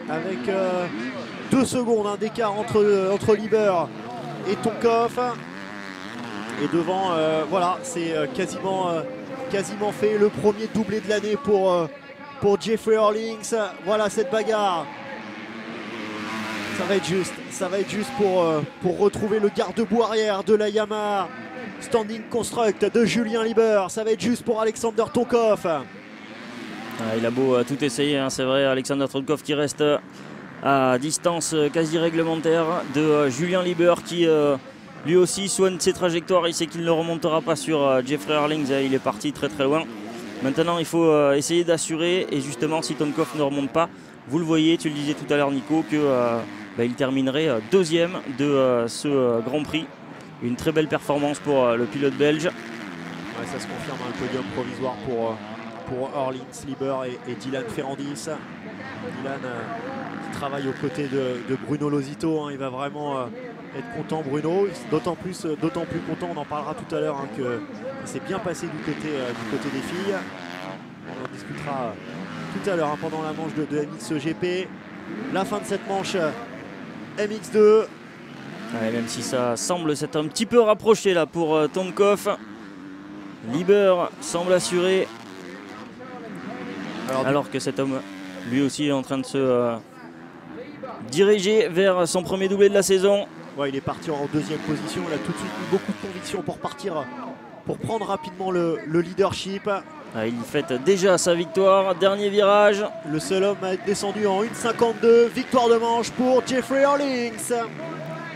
avec 2 secondes d'écart entre Lieber et Tonkov. Et devant, voilà, c'est quasiment fait. Le premier doublé de l'année pour Jeffrey Orlings. Voilà cette bagarre. Ça va être juste pour retrouver le garde-boue arrière de la Yamaha Standing Construct de Julien Lieber. Ça va être juste pour Alexander Tonkov. Il a beau tout essayer, hein, c'est vrai. Alexander Tonkov qui reste à distance quasi réglementaire de Julien Lieber qui lui aussi soigne ses trajectoires. Il sait qu'il ne remontera pas sur Jeffrey Orlings. Il est parti très très loin. Maintenant il faut essayer d'assurer, et justement si Tonkov ne remonte pas, vous le voyez, tu le disais tout à l'heure Nico, que il terminerait deuxième de ce Grand Prix. Une très belle performance pour le pilote belge. Ouais, ça se confirme, un podium provisoire pour Orlings, Lieber et Dylan Ferrandis. Dylan qui travaille aux côtés de Bruno Losito, hein. Il va vraiment être content, Bruno, d'autant plus content, on en parlera tout à l'heure, hein, que c'est bien passé du côté des filles. On en discutera tout à l'heure, hein, pendant la manche de MXGP. La fin de cette manche MX2. Ouais, même si ça semble s'être un petit peu rapproché là pour Tonkov, Lieber semble assuré, alors que cet homme lui aussi est en train de se diriger vers son premier doublé de la saison. Ouais, il est parti en deuxième position, il a tout de suite eu beaucoup de conviction pour partir, pour prendre rapidement le leadership. Il fête déjà sa victoire, dernier virage. Le seul homme à être descendu en 1,52, victoire de manche pour Jeffrey Orlings.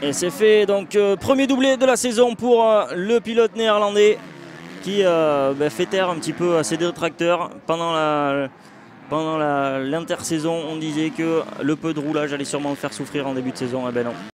Et c'est fait, donc premier doublé de la saison pour le pilote néerlandais qui fait taire un petit peu à ses détracteurs. Pendant l'intersaison, on disait que le peu de roulage allait sûrement le faire souffrir en début de saison. Eh ben non.